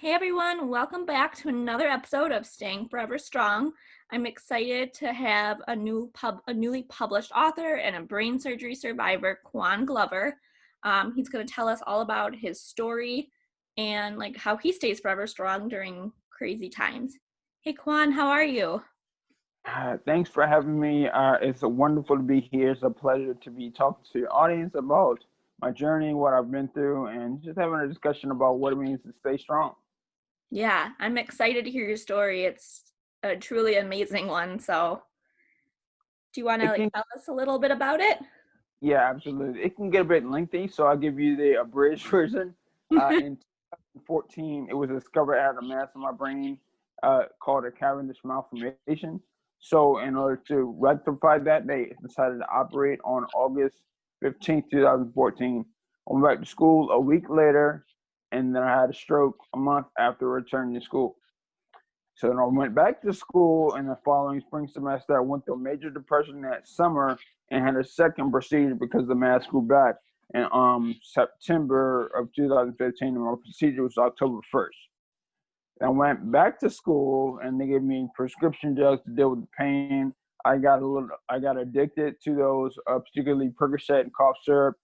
Hey everyone, welcome back to another episode of Staying Forever Strong. I'm excited to have a newly published author and a brain surgery survivor, Kawan Glover. He's going to tell us all about his story and how he stays forever strong during crazy times. Hey Kawan, how are you? Thanks for having me. It's wonderful to be here. It's a pleasure to be talking to your audience about my journey, what I've been through, and just having a discussion about what it means to stay strong. Yeah, I'm excited to hear your story. It's a truly amazing one. So, do you want to It can, tell us a little bit about it? yeah, absolutely. It can get a bit lengthy, so I'll give you the abridged version. In 2014, it was discovered I had a mass in my brain called a cavernous malformation. So, in order to rectify that, they decided to operate on August 15th, 2014. I went back to school a week later, and then I had a stroke a month after returning to school. So then I went back to school in the following spring semester. I went through a major depression that summer and had a second procedure because the mass grew back in September of 2015, and my procedure was October 1st. I went back to school and they gave me prescription drugs to deal with the pain. I got addicted to those, particularly Percocet and cough syrup.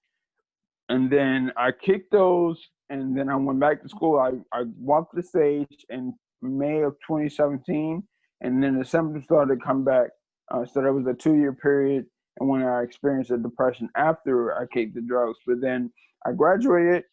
And then I kicked those, and then I went back to school. I walked the stage in May of 2017, and then the symptoms started to come back. So there was a 2-year period, and when I experienced a depression after I kicked the drugs. But then I graduated,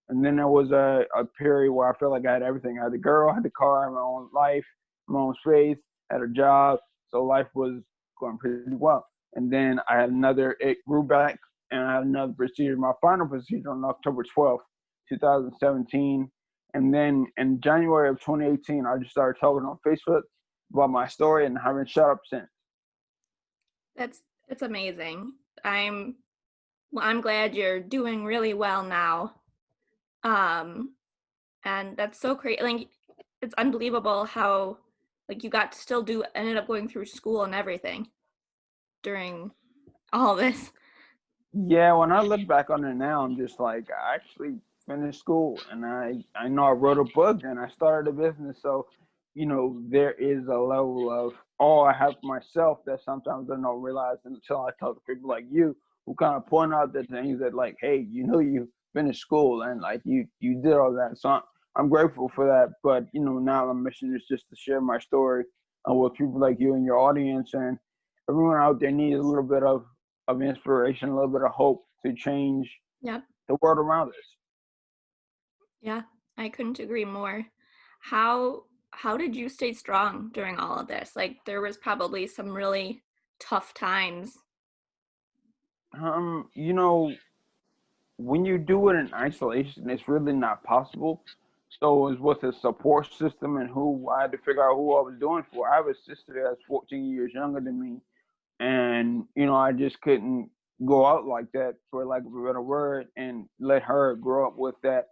and then there was a period where I felt like I had everything. I had the girl, I had the car, I had my own life, my own space, had a job, so life was going pretty well. And then it grew back, and I had another procedure, my final procedure on October 12th, 2017. And then in January of 2018, I just started talking on Facebook about my story and haven't shut up since. It's amazing. I'm glad you're doing really well now. Um, and that's so great. It's unbelievable how you got to still ended up going through school and everything during all this. Yeah, when I look back on it now, I'm just like, I actually finished school, and I know I wrote a book and I started a business. So, there is a level of awe I have for myself that sometimes I don't realize until I talk to people like you who kind of point out the things that, like, hey, you finished school and like you did all that. So I'm grateful for that. But now my mission is just to share my story with people like you and your audience, and everyone out there needs a little bit of inspiration, a little bit of hope to change Yep. the world around us. Yeah, I couldn't agree more. How did you stay strong during all of this? There was probably some really tough times. Um, you know, when you do it in isolation, it's really not possible. So it was with a support system and who I had to figure out who I was doing for. I have a sister that's 14 years younger than me, and I just couldn't go out like that, for lack of a better word, and let her grow up with that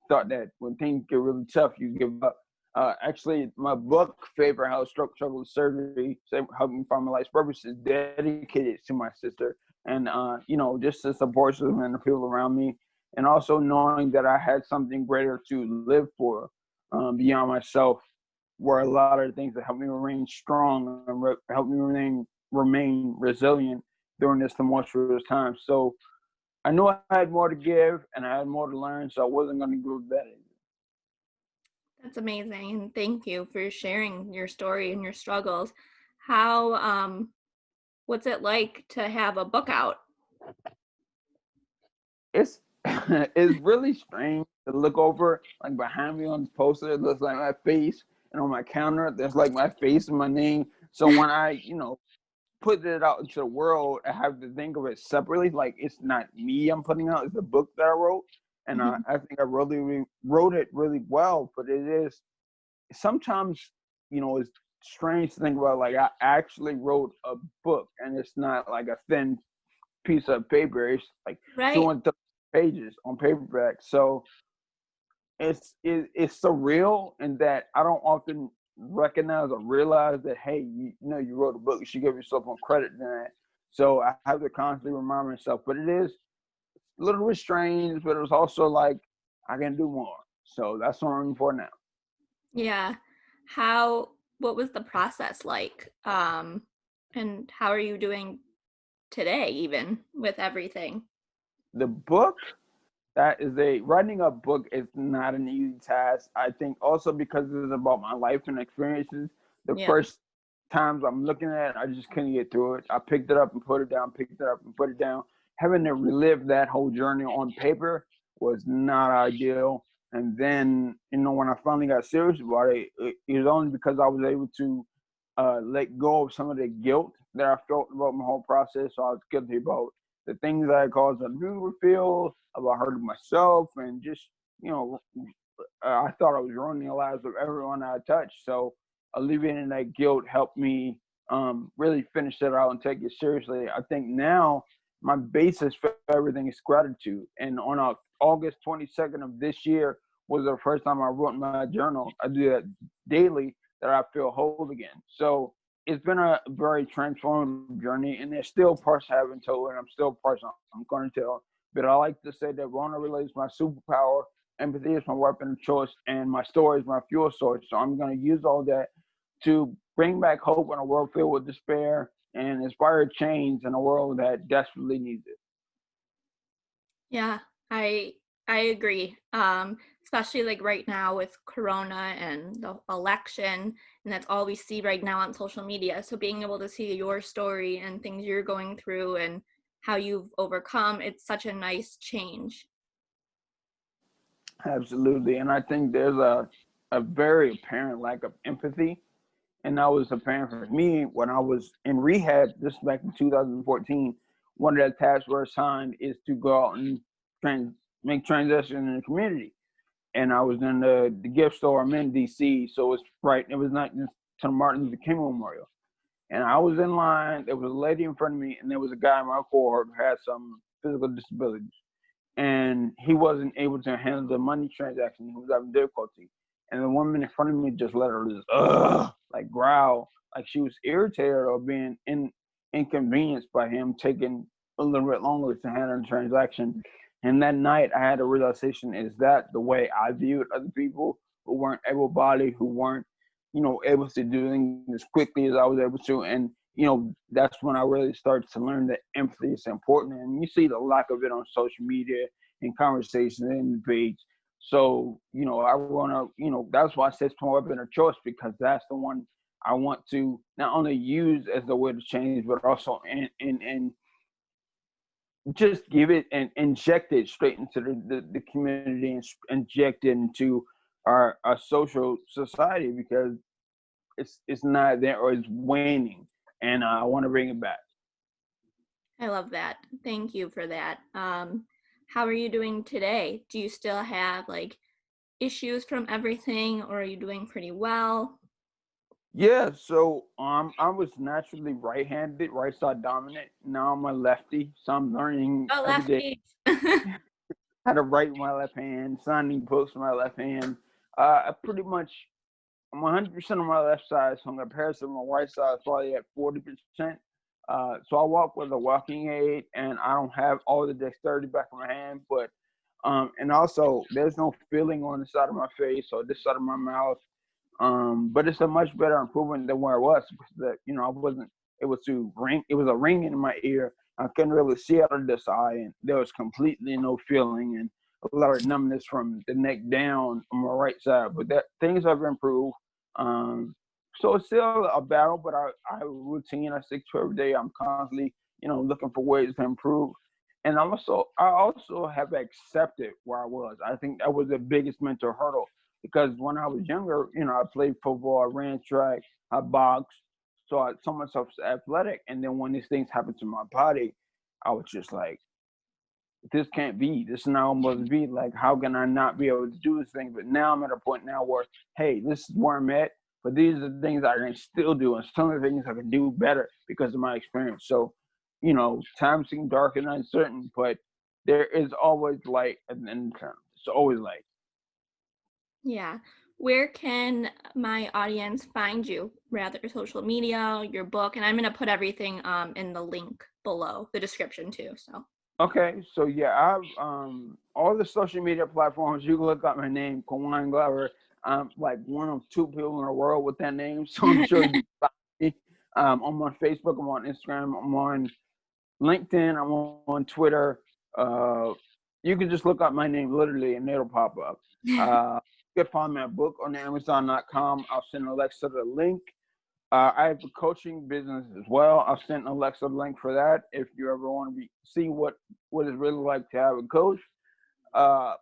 thought that when things get really tough, you give up. Actually, my book, Favor How Stroke Struggle with Surgery, Help Me Find My Life's Purpose, is dedicated to my sister. And, just the support system and the people around me. And also knowing that I had something greater to live for beyond myself, were a lot of the things that helped me remain strong and helped me remain resilient during this tumultuous time. So I knew I had more to give and I had more to learn, so I wasn't going to give that in. That's amazing, and thank you for sharing your story and your struggles. How what's it like to have a book out? It's it's really strange to look over, like behind me on the poster. It looks like my face, and on my counter there's like my face and my name. So when I put it out into the world, I have to think of it separately. Like, it's not me I'm putting out; it's the book that I wrote, and Mhm. I think I really wrote it really well. But it is sometimes, it's strange to think about. Like, I actually wrote a book, and it's not like a thin piece of paper. It's like Right. 230 pages on paperback. So it's surreal in that I don't often recognize or realize that, hey, you wrote a book, you should give yourself more credit than that. So I have to constantly remind myself. But it is a little bit strange, but it was also like I can do more. So that's what I'm looking for now. Yeah. What was the process like? And how are you doing today, even with everything? The book, that is a writing a book is not an easy task. I think also because it's about my life and experiences. The Yeah. first times I'm looking at it, I just couldn't get through it. I picked it up and put it down, picked it up and put it down. Having to relive that whole journey on paper was not ideal. And then, when I finally got serious about it, it was only because I was able to let go of some of the guilt that I felt about my whole process. So I was guilty about the things that I caused other people to feel, about hurting myself, and just, you know, I thought I was ruining the lives of everyone I touched. So alleviating that guilt helped me really finish it out and take it seriously. I think now my basis for everything is gratitude. And on August 22nd of this year was the first time I wrote in my journal. I do that daily, that I feel whole again. So it's been a very transformative journey, and there's still parts I haven't told, and I'm still parts I'm going to tell. But I like to say that vulnerability is my superpower, empathy is my weapon of choice, and my story is my fuel source. So I'm going to use all that to bring back hope in a world filled with despair and inspire change in a world that desperately needs it. Yeah, I I agree. Especially like right now with Corona and the election, and that's all we see right now on social media. So being able to see your story and things you're going through and how you've overcome, it's such a nice change. Absolutely. And I think there's a very apparent lack of empathy. And that was apparent for me when I was in rehab, this back in 2014. One of the tasks we're assigned is to go out and trans- make transition in the community. And I was in the gift store. I'm in DC, so it's right. It was not just to Martin Luther King Memorial. And I was in line. There was a lady in front of me, and there was a guy in my cohort who had some physical disabilities, and he wasn't able to handle the money transaction. He was having difficulty. And the woman in front of me just let her just like growl, like she was irritated or being inconvenienced by him taking a little bit longer to handle the transaction. And that night I had a realization, is that the way I viewed other people who weren't able bodied, who weren't, able to do things as quickly as I was able to. And that's when I really started to learn that empathy is important. And you see the lack of it on social media, in conversations, in debates. So, I want to, that's why I said it's my weapon of choice, because that's the one I want to not only use as the way to change, but also and just give it and inject it straight into the community, and inject it into our social society, because it's not there, or it's waning, and I want to bring it back. I love that. Thank you for that. How are you doing today? Do you still have like issues from everything, or are you doing pretty well? Yeah, so I was naturally right-handed, right side dominant. Now I'm a lefty, so I'm learning Oh, every day lefties. how to write with my left hand, signing books with my left hand. I pretty much I'm 100% on my left side, so in comparison to my right side, it's probably at 40%. So I walk with a walking aid, and I don't have all the dexterity back in my hand, but and also there's no feeling on the side of my face or this side of my mouth. But it's a much better improvement than where I was, because I wasn't able to ring. It was a ringing in my ear. I couldn't really see out of this eye, and there was completely no feeling, and a lot of numbness from the neck down on my right side. But that things have improved. Um, so it's still a battle, but I have a routine I stick to every day. I'm constantly, looking for ways to improve. And I also have accepted where I was. I think that was the biggest mental hurdle, because when I was younger, I played football, I ran track, I boxed, so I saw myself as athletic. And then when these things happened to my body, I was just like, this can't be. This is not supposed to be. Like, how can I not be able to do this thing? But now I'm at a point now where, hey, this is where I'm at. But these are the things I can still do, and some of the things I can do better because of my experience. So, times seem dark and uncertain, but there is always light at the end of the tunnel. It's always light. Yeah. Where can my audience find you? Rather social media, your book, and I'm gonna put everything in the link below the description too. So Okay, so yeah, I've all the social media platforms. You can look up my name, Kawan Glover. I'm like one of two people in the world with that name, so I'm sure you find me. I'm on Facebook. I'm on Instagram. I'm on LinkedIn. I'm on Twitter. Uh, you can just look up my name literally, and it'll pop up. You can find my book on Amazon.com. I'll send Alexa the link. I have a coaching business as well. I'll send Alexa a link for that if you ever want to see what it's really like to have a coach. Uh,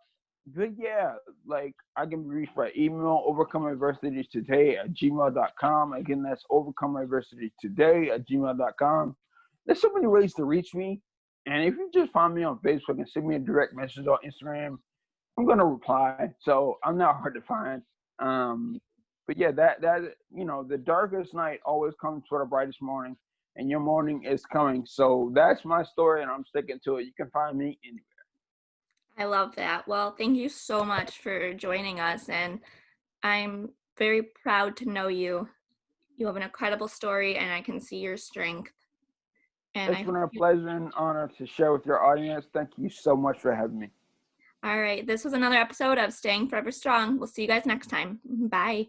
but yeah, like I can be reached by email, overcomeadversitytoday@gmail.com. Again, that's overcomeadversitytoday@gmail.com. There's so many ways to reach me. And if you just find me on Facebook and send me a direct message on Instagram, I'm gonna reply. So I'm not hard to find. Um, but yeah, that the darkest night always comes for the brightest morning, and your morning is coming. So that's my story, and I'm sticking to it. You can find me anywhere. I love that. Well, thank you so much for joining us, and I'm very proud to know you. You have an incredible story, and I can see your strength. And I It's hope been a pleasure and honor to share with your audience. Thank you so much for having me. all right, this was another episode of Staying Forever Strong. We'll see you guys next time. Bye.